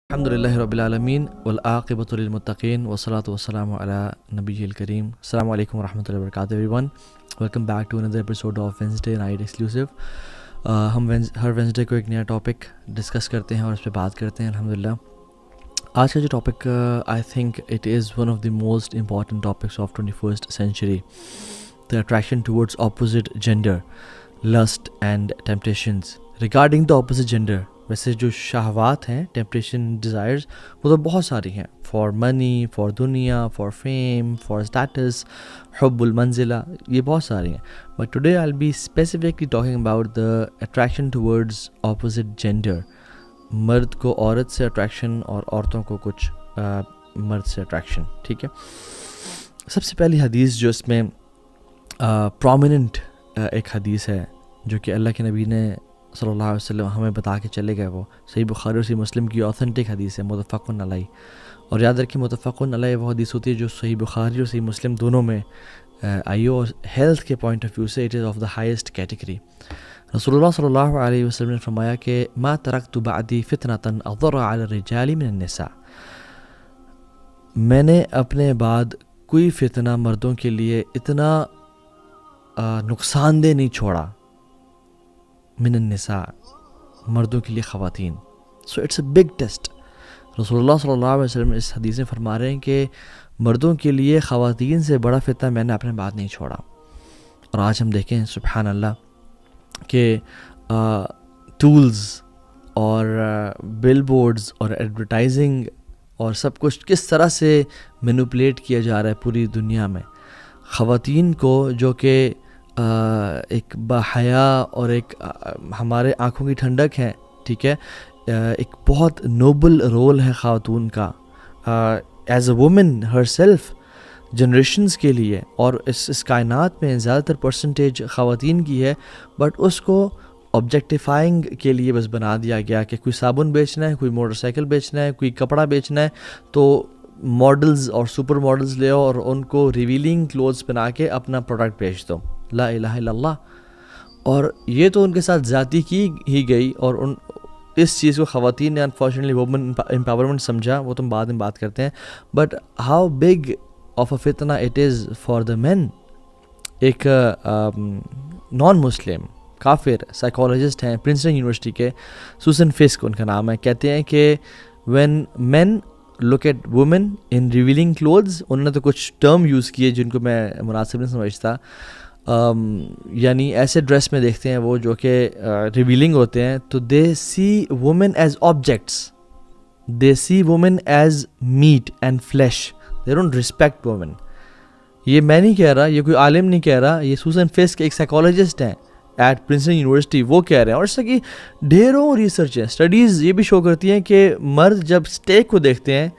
الحمد للہ رب العالمین والعاقبۃ للمتقین والصلاۃ والسلام علی نبی الکریم. السلام علیکم ورحمۃ اللہ وبرکاتہ everyone. Welcome back to another episode of Wednesday night exclusive. ہم ہر وینسڈے کو ایک نیا ٹاپک ڈسکس کرتے ہیں اور اس پہ بات کرتے ہیں. الحمدللہ آج کا جو topic I think it is one of the most important topics of 21st century, the attraction towards opposite gender, lust and temptations. Regarding the opposite gender, ویسے جو شہوات ہیں, ٹیمپٹیشن, ڈیزائرز, وہ تو بہت ساری ہیں. فار منی, فار دنیا, فار فیم, فار اسٹیٹس, حب المنزلہ, یہ بہت ساری ہیں. But today I will be specifically talking about the attraction towards opposite gender. مرد کو عورت سے اٹریکشن اور عورتوں کو کچھ مرد سے اٹریکشن. ٹھیک ہے, سب سے پہلی حدیث جو اس میں پرومیننٹ ایک حدیث ہے جو کہ اللہ کے نبی نے صلی اللہ علیہ وسلم ہمیں بتا کے چلے گئے, وہ صحیح بخاری اور صحیح مسلم کی اوتھینٹک حدیث ہے, متفق علیہ. اور یاد رکھیں متفق علیہ وہ حدیث ہوتی ہے جو صحیح بخاری اور صحیح مسلم دونوں میں آئی ہو, اور ہیلتھ کے پوائنٹ آف ویو سے it is of the highest category. رسول اللہ صلی اللہ علیہ وسلم نے فرمایا کہ ما ترکت بعدی فتنة اضر علی الرجال من النساء. میں نے اپنے بعد کوئی فتنہ مردوں کے لیے اتنا نقصان دہ نہیں چھوڑا, من النساء, مردوں کے لیے خواتین. So it's a big test. رسول اللہ صلی اللہ علیہ وسلم اس حدیث میں فرما رہے ہیں کہ مردوں کے لیے خواتین سے بڑا فتنہ میں نے اپنے بعد نہیں چھوڑا. اور آج ہم دیکھیں سبحان اللہ کہ ٹولز اور بل بورڈز اور ایڈورٹائزنگ اور سب کچھ کس طرح سے مینوپولیٹ کیا جا رہا ہے پوری دنیا میں. خواتین کو جو کہ ایک باحیا اور ایک ہمارے آنکھوں کی ٹھنڈک ہے, ٹھیک ہے, ایک بہت نوبل رول ہے خاتون کا as a woman her self generations کے لیے. اور اس کائنات میں زیادہ تر پرسنٹیج خواتین کی ہے, بٹ اس کو آبجیکٹیفائنگ کے لیے بس بنا دیا گیا کہ کوئی صابن بیچنا ہے, کوئی موٹر سائیکل بیچنا ہے, کوئی کپڑا بیچنا ہے تو ماڈلز اور سپر ماڈلز لے اور ان کو ریویلنگ کلوتھس بنا کے اپنا پروڈکٹ بیچ دو. لا الہ الا اللہ. اور یہ تو ان کے ساتھ زیادتی کی ہی گئی, اور اس چیز کو خواتین نے انفارچونیٹلی وومن امپاورمنٹ سمجھا, وہ تم بعد میں بات کرتے ہیں. But how big of a فتنہ اٹ از فار دا مین. ایک نان مسلم کافر سائیکالوجسٹ ہیں پرنسٹن یونیورسٹی کے, سوسن فسک ان کا نام ہے, کہتے ہیں کہ when men look at woman in revealing clothes, انہوں نے تو کچھ ٹرم یوز کیے جن کو میں مناسب نہیں سمجھتا, یعنی ایسے ڈریس میں دیکھتے ہیں وہ جو کہ ریویلنگ ہوتے ہیں, تو they see women as objects, they see women as meat and flesh, they don't respect women. یہ میں نہیں کہہ رہا, یہ کوئی عالم نہیں کہہ رہا, یہ سوسن فسک ایک سائیکالوجسٹ ہیں ایٹ پرنسٹن یونیورسٹی, وہ کہہ رہے ہیں. اور اس کی ڈھیروں ریسرچ ہیں, اسٹڈیز یہ بھی شو کرتی ہیں کہ مرد جب اسٹیک کو دیکھتے ہیں,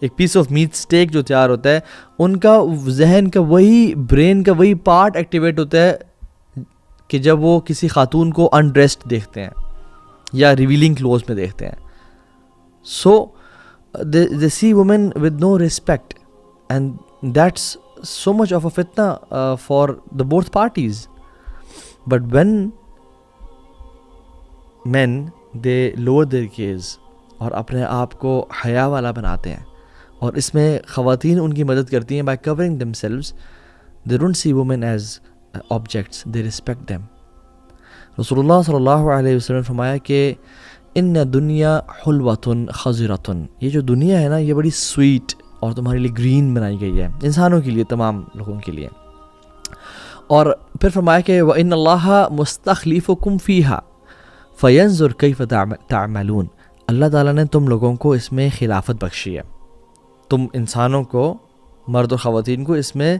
ایک پیس آف میٹ اسٹیک جو تیار ہوتا ہے, ان کا ذہن کا وہی برین کا وہی پارٹ ایکٹیویٹ ہوتا ہے کہ جب وہ کسی خاتون کو انڈریسڈ دیکھتے ہیں یا ریویلنگ کلوز میں دیکھتے ہیں. So they see women with no respect, and that's so much of a فتنہ for the both parties. But when men they lower their gaze اور اپنے آپ کو حیا والا بناتے ہیں, اور اس میں خواتین ان کی مدد کرتی ہیں by covering themselves, they don't see women as objects, they respect them. رسول اللہ صلی اللہ علیہ وسلم نے فرمایا کہ ان دنیا حلوۃ خضرۃ, یہ جو دنیا ہے نا یہ بڑی سویٹ اور تمہارے لیے گرین بنائی گئی ہے, انسانوں کے لیے, تمام لوگوں کے لیے. اور پھر فرمایا کہ وَإِنَّ اللَّهَ مُسْتَخْلِفُكُمْ فِيهَا فَيَنْظُرْ كَيْفَ تَعْمَلُونَ. اللہ تعالیٰ نے تم لوگوں کو اس میں خلافت بخشی ہے, تم انسانوں کو, مرد و خواتین کو اس میں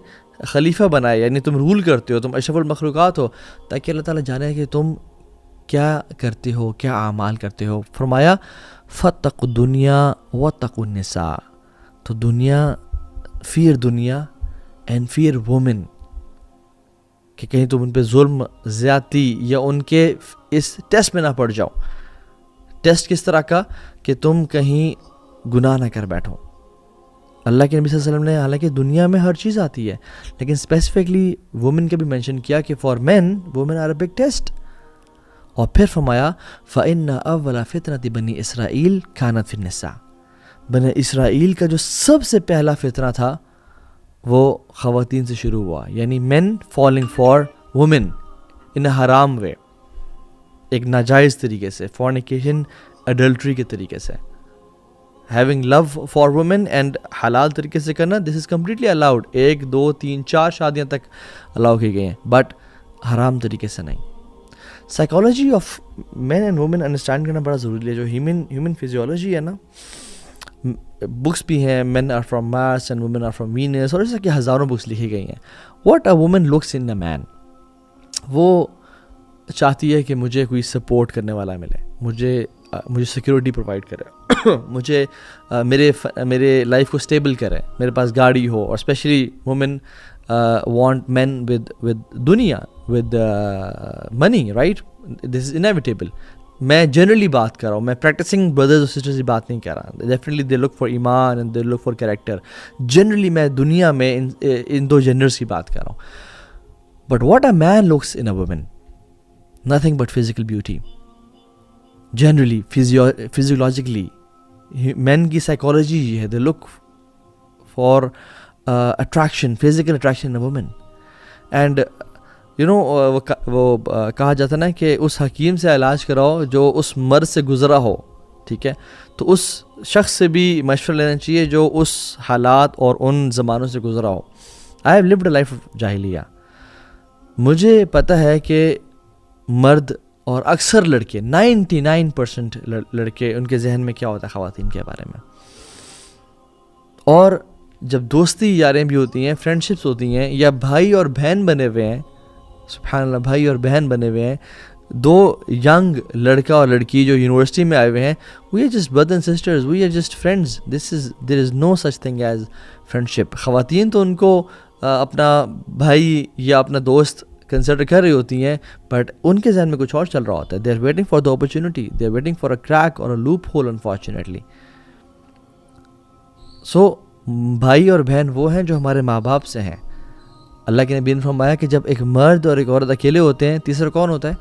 خلیفہ بنائے, یعنی تم رول کرتے ہو, تم اشرف المخلوقات ہو, تاکہ اللہ تعالیٰ جانے کہ تم کیا کرتے ہو, کیا اعمال کرتے ہو. فرمایا فَاتَّقُوا الدُّنْيَا وَاتَّقُوا النِّسَاءَ, تو دنیا, فیئر دنیا اینڈ فیئر وومن, کہ کہیں تم ان پہ ظلم, زیادتی یا ان کے اس ٹیسٹ میں نہ پڑ جاؤ. ٹیسٹ کس طرح کا کہ تم کہیں گناہ نہ کر بیٹھو. اللہ کے نبی صلی اللہ علیہ وسلم نے حالانکہ دنیا میں ہر چیز آتی ہے, لیکن اسپیسیفکلی وومن کا بھی مینشن کیا کہ for men woman are a big test. اور پھر فرمایا فَإِنَّ أَوَّلَ فِتْنَةِ بَنِي إِسْرَائِيل كَانَتْ فِي النِّسَاءِ, بنی اسرائیل کا جو سب سے پہلا فتنہ تھا وہ خواتین سے شروع ہوا، یعنی مین فالنگ فار وومن ان اے حرام وے، ایک ناجائز طریقے سے، فورنیکیشن اڈلٹری کے طریقے سے. Having love for woman and حلال طریقے سے کرنا، دس از کمپلیٹلی الاؤڈ. 1 2 3 4 شادیاں تک الاؤ کی گئی ہیں، بٹ حرام طریقے سے نہیں. Psychology of men and woman understand کرنا بڑا ضروری ہے. جو ہیومن فزیولوجی ہے نا، بکس بھی ہیں، men are from Mars and women are from Venus, اور ایسا کہ ہزاروں بکس لکھی گئی ہیں. What a woman looks in a man, وہ چاہتی ہے کہ مجھے کوئی سپورٹ کرنے والا ملے، مجھے سیکیورٹی پرووائڈ کرے، مجھے میرے لائف کو اسٹیبل کرے، میرے پاس گاڑی ہو. اور especially women want men with دنیا، with money, right? This is inevitable. میں جنرلی بات کر رہا ہوں، میں پریکٹسنگ بردرز اور سسٹرز کی بات نہیں کر رہا. ڈیفینیٹلی دے لک فار ایمان and they look for character. Generally میں دنیا میں ان 2 جینڈرز کی بات کر رہا ہوں. But what a man looks in a woman, nothing but physical beauty. Generally, physiologically, men کی psychology یہ ہے, they look for attraction, physical attraction in a woman. And you know, وہ کہا جاتا نا کہ اس حکیم سے علاج کراؤ جو اس مرض سے گزرا ہو، ٹھیک ہے؟ تو اس شخص سے بھی مشورہ لینا چاہیے جو اس حالات اور ان زمانوں سے گزرا ہو. I have lived a life of جاہلیہ. مجھے پتہ ہے کہ مرد اور اکثر لڑکے 99% لڑکے، ان کے ذہن میں کیا ہوتا ہے خواتین کے بارے میں. اور جب دوستی یاریں بھی ہوتی ہیں، فرینڈشپس ہوتی ہیں، یا بھائی اور بہن بنے ہوئے ہیں، سبحان اللہ، بھائی اور بہن بنے ہوئے ہیں، 2 ینگ لڑکا اور لڑکی جو یونیورسٹی میں آئے ہوئے ہیں، we are just brother and sisters, we are just friends. There is no such thing as friendship. خواتین تو ان کو اپنا بھائی یا اپنا دوست کنسیڈر کر رہی ہوتی ہیں، بٹ ان کے ذہن میں کچھ اور چل رہا ہوتا ہے. They are waiting for the opportunity, they are waiting for a crack or a loophole unfortunately. So بھائی اور بہن وہ ہیں جو ہمارے ماں باپ سے ہیں. اللہ کے نبی نے فرمایا کہ جب ایک مرد اور ایک عورت اکیلے ہوتے ہیں، تیسرا کون ہوتا ہے؟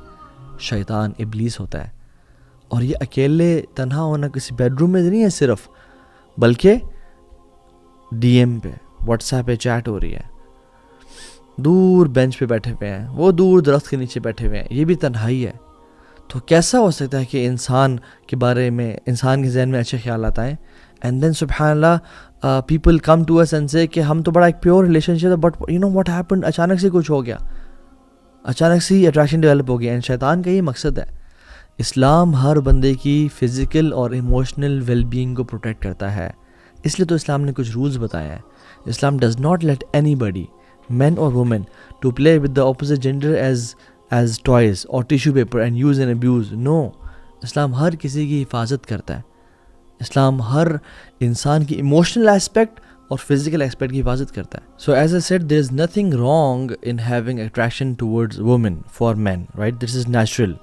شیطان، ابلیس ہوتا ہے. اور یہ اکیلے تنہا ہونا کسی بیڈ روم میں نہیں ہے صرف، بلکہ ڈی ایم پہ، واٹس ایپ پہ چیٹ ہو رہی ہے، دور بینچ پہ بیٹھے ہوئے ہیں، وہ دور درخت کے نیچے بیٹھے ہوئے ہیں، یہ بھی تنہائی ہے. تو کیسا ہو سکتا ہے کہ انسان کے بارے میں، انسان کے ذہن میں اچھے خیالات آئیں؟ اینڈ دین سبحان اللہ people come to us and سے کہ ہم تو بڑا ایک پیور ریلیشن شپ ہے، but you know what happened, اچانک سے کچھ ہو گیا، اچانک سے ہی اٹریکشن ڈیولپ ہو گیا. اینڈ شیطان کا یہ مقصد ہے. اسلام ہر بندے کی فزیکل اور ایموشنل ویل بینگ کو پروٹیکٹ کرتا ہے، اس لیے تو اسلام نے کچھ رولز بتائے ہیں. اسلام ڈز ناٹ لیٹ اینی بڈی، men or women, to play with the opposite gender as toys or tissue paper and use and abuse. No, اسلام ہر کسی کی حفاظت کرتا ہے. اسلام ہر انسان کی ایموشنل ایسپیکٹ اور فزیکل ایسپیکٹ کی حفاظت کرتا ہے. So as I said, there is nothing wrong in having attraction towards women for men, right? This is natural.